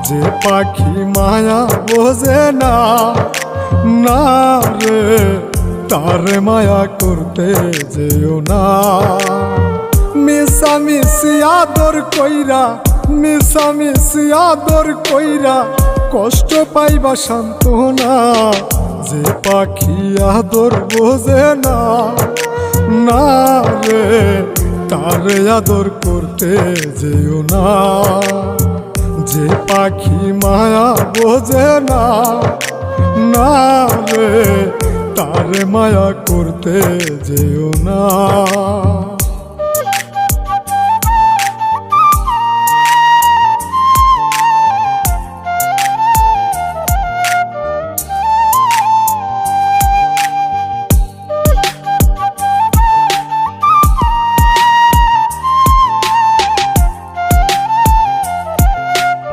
যে পাখি মায়া বোঝে না, না রে তারে মায়া করতে যেও না। মিশামিশি আদর কইরা, মিশামিশি আদর কইরা কষ্ট পাইবা সান্ত্বনা। যে পাখি আদর বোঝে না, না রে তারে আদর করতে যেও না। যে পাখি মায়া বোঝে না, না রে তারে মায়া করতে যেও না।